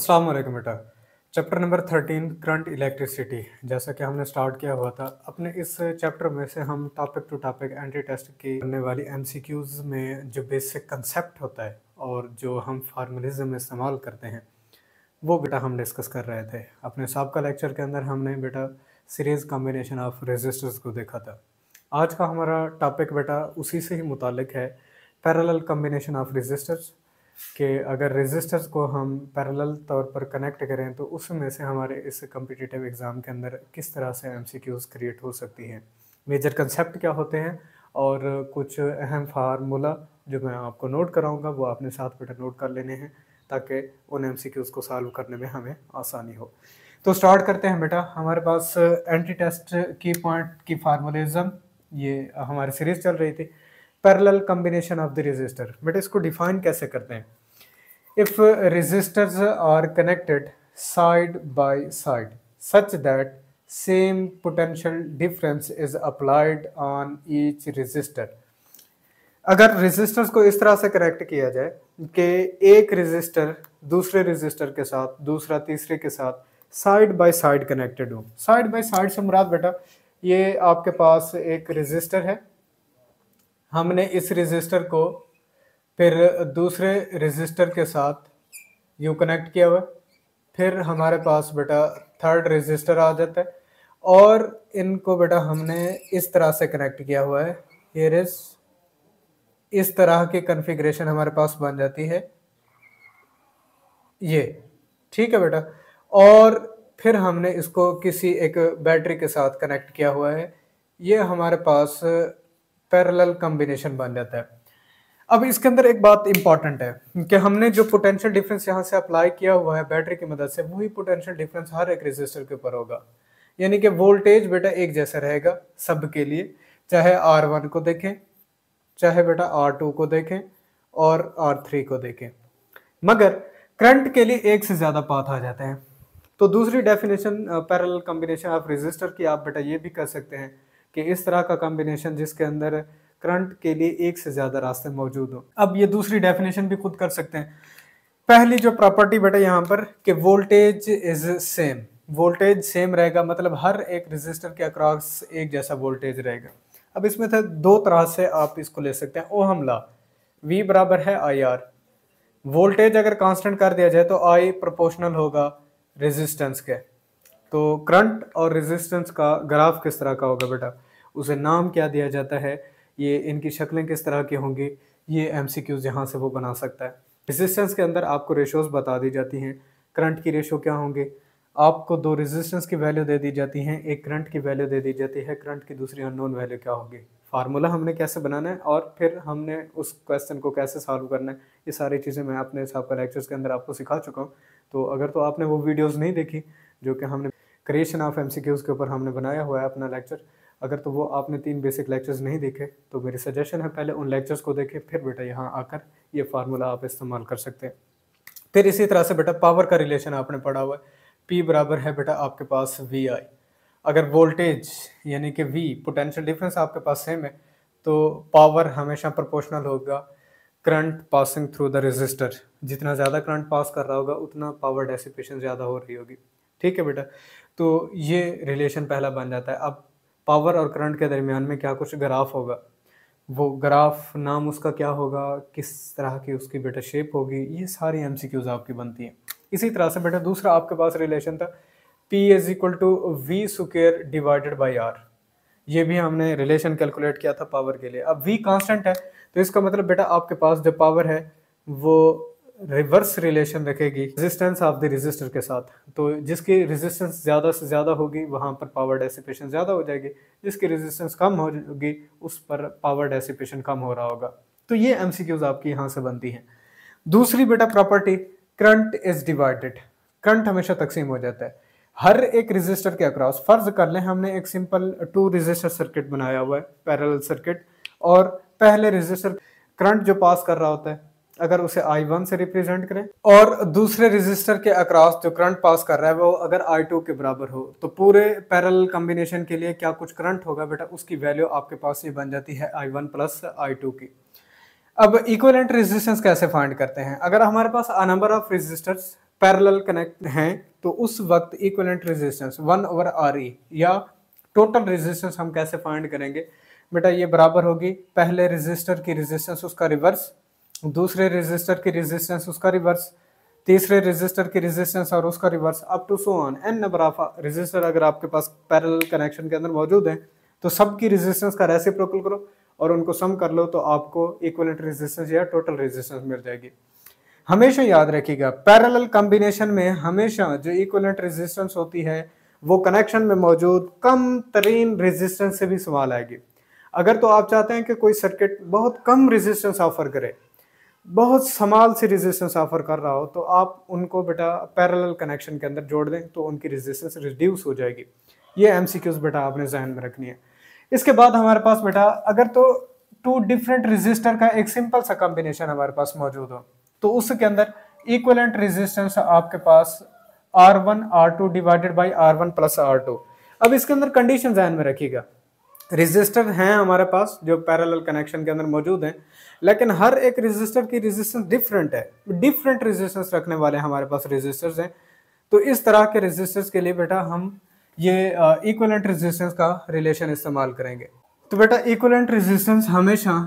अस्सलाम वालेकुम बेटा। चैप्टर नंबर 13 करंट इलेक्ट्रिसिटी, जैसा कि हमने स्टार्ट किया हुआ था अपने इस चैप्टर में से हम topic to topic anti test की करने वाली एमसीक्यूज़ में जो बेसिक कंसेप्ट होता है और जो हम फार्मलिज्म इस्तेमाल करते हैं वो बेटा हम डिस्कस कर रहे थे। अपने सबका लेक्चर के अंदर हमने बेटा सीरीज़ कॉम्बिनेशन ऑफ रेजिस्टर्स को देखा था। आज का हमारा टॉपिक बेटा उसी से ही मुतालिक है, पैरेलल कॉम्बिनेशन ऑफ रेजिस्टर्स, कि अगर रेजिस्टर्स को हम पैरेलल तौर पर कनेक्ट करें तो उसमें से हमारे इस कम्पिटिटिव एग्ज़ाम के अंदर किस तरह से एमसीक्यूज़ क्रिएट हो सकती हैं, मेजर कंसेप्ट क्या होते हैं और कुछ अहम फार्मूला जो मैं आपको नोट कराऊंगा वो आपने साथ बेटा नोट कर लेने हैं ताकि उन एमसीक्यूज़ को सॉल्व करने में हमें आसानी हो। तो स्टार्ट करते हैं बेटा। हमारे पास एंटी टेस्ट की पॉइंट की फार्मूलिज्म, ये हमारी सीरीज़ चल रही थी parallel combination of the resistor. बेटा इसको डिफाइन कैसे करते हैं? If resistors are connected side by side such that same potential difference is applied on each resistor. अगर रेजिस्टर्स को इस तरह से कनेक्ट किया जाए कि एक रेजिस्टर दूसरे रेजिस्टर के साथ, दूसरा तीसरे के साथ साइड बाय साइड कनेक्टेड हो। साइड बाय साइड से मुराद बेटा ये आपके पास एक रेजिस्टर है, हमने इस रेजिस्टर को फिर दूसरे रेजिस्टर के साथ यूँ कनेक्ट किया हुआ, फिर हमारे पास बेटा थर्ड रेजिस्टर आ जाता है और इनको बेटा हमने इस तरह से कनेक्ट किया हुआ है। हियर इज इस तरह की कॉन्फ़िगरेशन हमारे पास बन जाती है ये, ठीक है बेटा। और फिर हमने इसको किसी एक बैटरी के साथ कनेक्ट किया हुआ है, ये हमारे पास पैरेलल कॉम्बिनेशन बन जाता है। अब इसके अंदर एक बात इंपॉर्टेंट है कि हमने जो पोटेंशियल डिफरेंस यहाँ से अप्लाई किया हुआ है बैटरी की मदद से, वही पोटेंशियल डिफरेंस हर एक रेजिस्टर के ऊपर होगा। यानी कि वोल्टेज बेटा एक जैसा रहेगा सब के लिए, चाहे R1 को देखें, चाहे बेटा R2 को देखें और R3 को देखें, मगर करंट के लिए एक से ज़्यादा पाथ आ जाते हैं। तो दूसरी definition parallel combination of resistor की आप बेटा ये भी कर सकते हैं कि इस तरह का कॉम्बिनेशन जिसके अंदर करंट के लिए एक से ज़्यादा रास्ते मौजूद हो। अब ये दूसरी डेफिनेशन भी खुद कर सकते हैं। पहली जो प्रॉपर्टी बेटा यहाँ पर कि voltage is same, voltage same रहेगा मतलब हर एक रेजिस्टर के अक्रॉस एक जैसा वोल्टेज रहेगा। अब इसमें से दो तरह से आप इसको ले सकते हैं। ओहम लॉ, V बराबर है IR। वोल्टेज अगर कांस्टेंट कर दिया जाए तो I प्रोपोर्शनल होगा रेजिस्टेंस के। तो करंट और रेजिस्टेंस का ग्राफ किस तरह का होगा बेटा, उसे नाम क्या दिया जाता है, ये इनकी शक्लें किस तरह की होंगी, ये एमसीक्यूज यहाँ से वो बना सकता है। रेजिस्टेंस के अंदर आपको रेशोज बता दी जाती हैं, करंट की रेशो क्या होंगे, आपको दो रेजिस्टेंस की वैल्यू दे दी जाती हैं, एक करंट की वैल्यू दे दी जाती है, करंट की दूसरी अननोन वैल्यू क्या होगी, फार्मूला हमने कैसे बनाना है और फिर हमने उस क्वेश्चन को कैसे सॉल्व करना है, ये सारी चीज़ें मैं अपने सबका लेक्चर्स के अंदर आपको सिखा चुका हूँ। तो अगर तो आपने वो वीडियोज़ नहीं देखी जो कि हमने क्रिएशन ऑफ एमसीक्यूज़ के ऊपर हमने बनाया हुआ है अपना लेक्चर, अगर तो वो आपने 3 बेसिक लेक्चर्स नहीं देखे तो मेरी सजेशन है पहले उन लेक्चर्स को देखें, फिर बेटा यहाँ आकर ये फार्मूला आप इस्तेमाल कर सकते हैं। फिर इसी तरह से बेटा पावर का रिलेशन आपने पढ़ा हुआ है, P बराबर है बेटा आपके पास VI। अगर वोल्टेज यानी कि V पोटेंशियल डिफरेंस आपके पास सेम है तो पावर हमेशा प्रोपोर्शनल होगा current passing through the resistor. जितना ज़्यादा करंट पास कर रहा होगा उतना पावर डेसिपेशन ज़्यादा हो रही होगी, ठीक है बेटा। तो ये रिलेशन पहला बन जाता है। अब पावर और करंट के दरमियान में क्या कुछ ग्राफ होगा, वो ग्राफ नाम उसका क्या होगा, किस तरह की उसकी बेटा शेप होगी, ये सारी एमसीक्यूज आपकी बनती हैं। इसी तरह से बेटा दूसरा आपके पास रिलेशन था P is equal to V square divided by R। ये भी हमने रिलेशन कैलकुलेट किया था पावर के लिए। अब V कांस्टेंट है तो इसका मतलब बेटा आपके पास जो पावर है वो रिवर्स रिलेशन रखेगी रेजिस्टेंस ऑफ द रेजिस्टर के साथ। तो जिसकी रेजिस्टेंस ज़्यादा से ज़्यादा होगी वहाँ पर पावर डेसिपेशन ज़्यादा हो जाएगी, जिसकी रेजिस्टेंस कम होगी उस पर पावर डेसिपेशन कम हो रहा होगा। तो ये एमसीक्यूज आपकी यहाँ से बनती हैं। दूसरी बेटा property current is divided, current हमेशा तकसीम हो जाता है हर एक रेजिस्टर के अक्रॉस। फर्ज कर लें हमने एक सिंपल 2 रेजिस्टर सर्किट बनाया हुआ है, पैरेलल सर्किट, और पहले रेजिस्टर करंट जो पास कर रहा होता है अगर उसे I1 से रिप्रेजेंट करें और दूसरे रेजिस्टर के अक्रॉस जो करंट पास कर रहा है वो अगर I2 के बराबर हो, तो पूरे पैरेलल कॉम्बिनेशन के लिए क्या कुछ करंट होगा बेटा, उसकी वैल्यू आपके पास ये बन जाती है I1 प्लस I2 की। अब इक्विवेलेंट रेजिस्टेंस कैसे फाइंड करते हैं? अगर हमारे पास a number of resistors parallel connect हैं तो उस वक्त इक्विवेलेंट रेजिस्टेंस 1/RE या टोटल रेजिस्टेंस हम कैसे फाइंड करेंगे बेटा, ये बराबर होगी पहले रेजिस्टर की रेजिस्टेंस उसका रिवर्स, दूसरे रेजिस्टर की रेजिस्टेंस उसका रिवर्स, तीसरे रेजिस्टर की रेजिस्टेंस और उसका reverse, up to so on n number of resistor अगर आपके पास पैरेलल कनेक्शन के अंदर मौजूद हैं तो सबकी रेजिस्टेंस का रेसिप्रोकल करो और उनको सम कर लो तो आपको इक्विवेलेंट रेजिस्टेंस या टोटल रेजिस्टेंस मिल जाएगी। हमेशा याद रखिएगा पैरेलल कॉम्बिनेशन में हमेशा जो इक्विवेलेंट रेजिस्टेंस होती है वो कनेक्शन में मौजूद कम तरीन रेजिस्टेंस से भी सवाल आएगी। अगर तो आप चाहते हैं कि कोई सर्किट बहुत कम रेजिस्टेंस ऑफर करे, बहुत समाल से रेजिस्टेंस ऑफर कर रहा हो, तो आप उनको बेटा पैरेलल कनेक्शन के अंदर जोड़ दें तो उनकी रेजिस्टेंस रिड्यूस हो जाएगी। ये एमसीक्यूज बेटा आपने जहन में रखनी है। इसके बाद हमारे पास बेटा अगर तो टू डिफरेंट रेजिस्टर का एक सिंपल सा कॉम्बिनेशन हमारे पास मौजूद हो तो उसके अंदर इक्विवेलेंट रेजिस्टेंस आपके पास R1 R2 divided by R1 plus R2। अब इसके अंदर कंडीशन ध्यान में रखिएगा, रेजिस्टर हैं हमारे पास जो पैरेलल कनेक्शन के अंदर मौजूद हैं, लेकिन हर एक रेजिस्टर की रेजिस्टेंस डिफरेंट है, डिफरेंट रेजिस्टेंस रखने वाले हमारे पास रेजिस्टर्स हैं। तो इस तरह के रेजिस्टर्स के लिए बेटा हम ये इक्विवेलेंट रेजिस्टेंस का रिलेशन इस्तेमाल करेंगे। तो बेटा इक्विवेलेंट रेजिस्टेंस हमेशा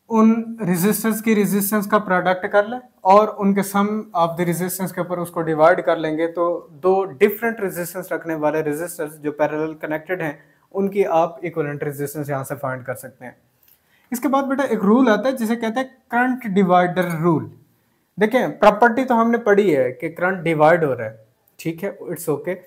उन रेजिस्टर्स की रेजिस्टेंस का प्रोडक्ट कर लें और उनके सम ऑफ द रेजिस्टेंस के ऊपर उसको डिवाइड कर लेंगे तो दो डिफरेंट रेजिस्टेंस रखने वाले रेजिस्टर्स जो पैरेलल कनेक्टेड हैं उनकी आप इक्विवेलेंट रेजिस्टेंस यहाँ से फाइंड कर सकते हैं। इसके बाद बेटा एक रूल आता है जिसे कहते हैं करंट डिवाइडर रूल। देखें प्रॉपर्टी तो हमने पढ़ी है कि करंट डिवाइड हो रहा है, ठीक है, इट्स ओके।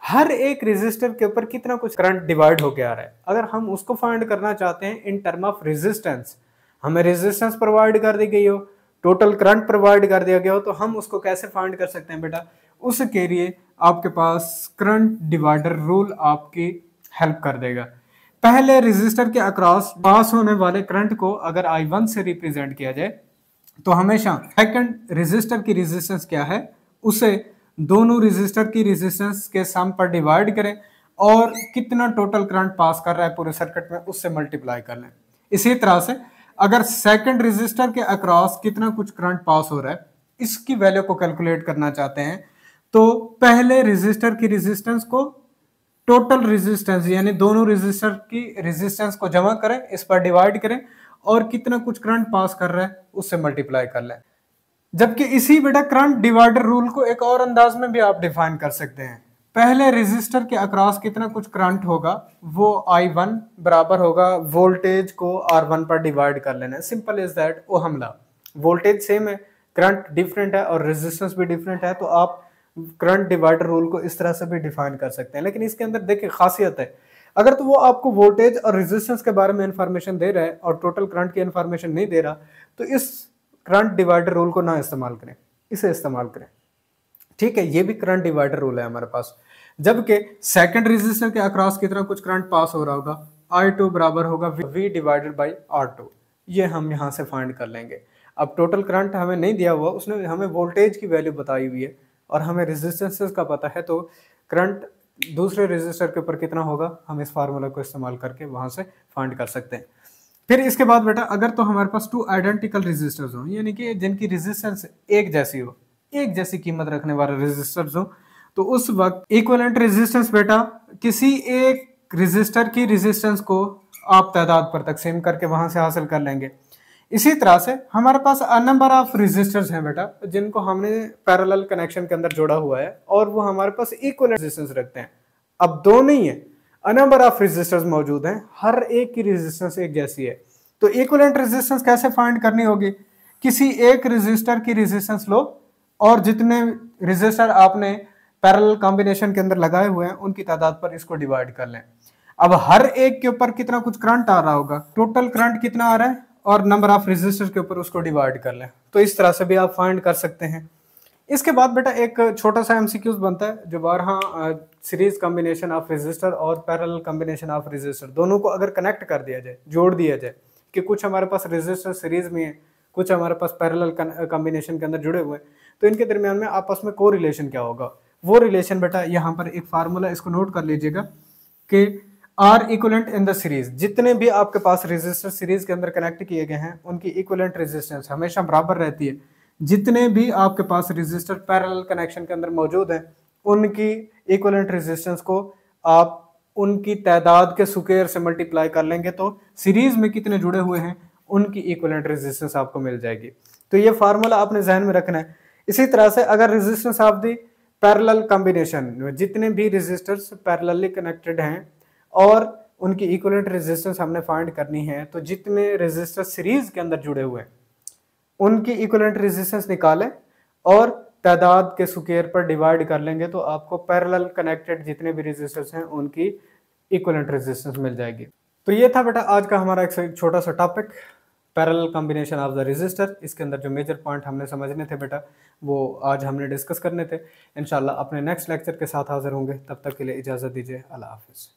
हर एक रेजिस्टर के ऊपर कितना कुछ करंट डिवाइड होके आ रहा है, अगर हम उसको फाइंड करना चाहते हैं इन टर्म ऑफ रेजिस्टेंस, हमें रेजिस्टेंस प्रोवाइड कर दी गई हो, टोटल करंट प्रोवाइड कर दिया गया हो, तो हम उसको कैसे फाइंड कर सकते हैं बेटा, उसके लिए आपके पास करंट डिवाइडर रूल आपकी हेल्प कर देगा। पहले रेजिस्टर के अक्रॉस पास होने वाले करंट को अगर I1 से रिप्रेजेंट किया जाए तो हमेशा सेकंड रेजिस्टर की रेजिस्टेंस क्या है उसे दोनों रेजिस्टर की रेजिस्टेंस के सम पर डिवाइड करें और कितना टोटल करंट पास कर रहा है पूरे सर्किट में उससे मल्टीप्लाई कर लें। इसी तरह से अगर सेकंड रेजिस्टर के अक्रॉस कितना कुछ करंट पास हो रहा है इसकी वैल्यू को कैलकुलेट करना चाहते हैं तो पहले रेजिस्टर की रेजिस्टेंस को टोटल रेजिस्टेंस यानी दोनों रेजिस्टर की रेजिस्टेंस को जमा करें, इस पर डिवाइड करें और कितना कुछ करंट पास कर रहा है उससे मल्टीप्लाई कर लें। जबकि इसी बेटा करंट डिवाइडर रूल को एक और अंदाज में भी आप डिफाइन कर सकते हैं। पहले रेजिस्टर के अक्रॉस कितना कुछ करंट होगा वो I1 बराबर होगा वोल्टेज को R1 पर डिवाइड कर लेना, सिंपल इज दैट। वो हमला वोल्टेज सेम है, करंट डिफरेंट है और रेजिस्टेंस भी डिफरेंट है, तो आप करंट डिवाइडर रूल को इस तरह से भी डिफाइन कर सकते हैं। लेकिन इसके अंदर देखिए खासियत है, अगर तो वो आपको वोल्टेज और रेजिस्टेंस के बारे में इंफॉर्मेशन दे रहा है और टोटल करंट की इंफॉर्मेशन नहीं दे रहा तो इस करंट डिवाइडर रूल को ना इस्तेमाल करें, इसे इस्तेमाल करें, ठीक है। ये भी करंट डिवाइडर रूल है हमारे पास। जबकि सेकंड रेजिस्टर के अक्रॉस कितना कुछ करंट पास हो रहा होगा I2 बराबर होगा V डिवाइडेड बाई R2, ये हम यहाँ से फाइंड कर लेंगे। अब टोटल करंट हमें नहीं दिया हुआ, उसने हमें वोल्टेज की वैल्यू बताई हुई है और हमें रेजिस्टेंसेस का पता है, तो करंट दूसरे रेजिस्टर के ऊपर कितना होगा हम इस फार्मूला को इस्तेमाल करके वहां से फाइंड कर सकते हैं। फिर इसके बाद बेटा अगर तो हमारे पास टू आइडेंटिकल रेजिस्टर्स हो यानी कि जिनकी रेजिस्टेंस एक जैसी हो, एक जैसी कीमत रखने वाले रेजिस्टर्स हो, तो उस वक्त इक्विवेलेंट रेजिस्टेंस बेटा किसी एक रेजिस्टर की रेजिस्टेंस को आप तादाद पर तकसीम करके वहां से हासिल कर लेंगे। इसी तरह से हमारे पास अ नंबर ऑफ रेजिस्टर्स हैं बेटा जिनको हमने पैरेलल कनेक्शन के अंदर जोड़ा हुआ है और वो हमारे पास इक्वल रेजिस्टेंस रखते हैं। अब दो नहीं है, अ नंबर ऑफ रेजिस्टर्स मौजूद हैं, हर एक की रेजिस्टेंस एक जैसी है। तो इक्विवेलेंट रेजिस्टेंस कैसे फाइंड करनी होगी, किसी एक रेजिस्टर की रेजिस्टेंस लो और जितने रेजिस्टर आपने पैरेलल कॉम्बिनेशन के अंदर लगाए हुए हैं उनकी तादाद पर इसको डिवाइड कर लें। अब हर एक के ऊपर कितना कुछ करंट आ रहा होगा, टोटल करंट कितना आ रहा है और नंबर ऑफ रेजिस्टर के ऊपर उसको डिवाइड कर लें, तो इस तरह से भी आप फाइंड कर सकते हैं। इसके बाद बेटा एक छोटा सा एमसीक्यूज बनता है जो 12 सीरीज कॉम्बिनेशन ऑफ रेजिस्टर और पैरेलल कॉम्बिनेशन ऑफ रेजिस्टर दोनों को अगर कनेक्ट कर दिया जाए, जोड़ दिया जाए कि कुछ हमारे पास रेजिस्टर सीरीज में है, कुछ हमारे पास पैरेलल कॉम्बिनेशन के अंदर जुड़े हुए हैं, तो इनके दरमियान में आपस में को रिलेशन क्या होगा। वो रिलेशन बेटा यहाँ पर एक फार्मूला, इसको नोट कर लीजिएगा कि R equivalent in the series, जितने भी आपके पास रेजिस्टर सीरीज के अंदर कनेक्ट किए गए हैं उनकी इक्विवेलेंट रेजिस्टेंस हमेशा बराबर रहती है जितने भी आपके पास रेजिस्टर पैरेलल कनेक्शन के अंदर मौजूद हैं उनकी इक्विवेलेंट रेजिस्टेंस को आप उनकी तादाद के स्क्वायर से मल्टीप्लाई कर लेंगे तो सीरीज में कितने जुड़े हुए हैं उनकी इक्विवेलेंट रेजिस्टेंस आपको मिल जाएगी। तो ये फार्मूला आपने ध्यान में रखना है। इसी तरह से अगर resistance of the parallel combination, जितने भी रेजिस्टर्स पैरेलली कनेक्टेड हैं और उनकी इक्विवेलेंट रेजिस्टेंस हमने फाइंड करनी है, तो जितने रेजिस्टर सीरीज के अंदर जुड़े हुए हैं उनकी इक्विवेलेंट रेजिस्टेंस निकालें और तादाद के स्क्वायर पर डिवाइड कर लेंगे तो आपको पैरेलल कनेक्टेड जितने भी रेजिस्टर्स हैं उनकी इक्विवेलेंट रेजिस्टेंस मिल जाएगी। तो ये था बेटा आज का हमारा एक छोटा सा topic, parallel combination of the resistor. इसके अंदर जो मेजर पॉइंट हमने समझने थे बेटा वो आज हमने डिस्कस करने थे। इंशाल्लाह अपने नेक्स्ट लेक्चर के साथ हाजिर होंगे, तब तक के लिए इजाज़त दीजिए। अल्लाह हाफिज़।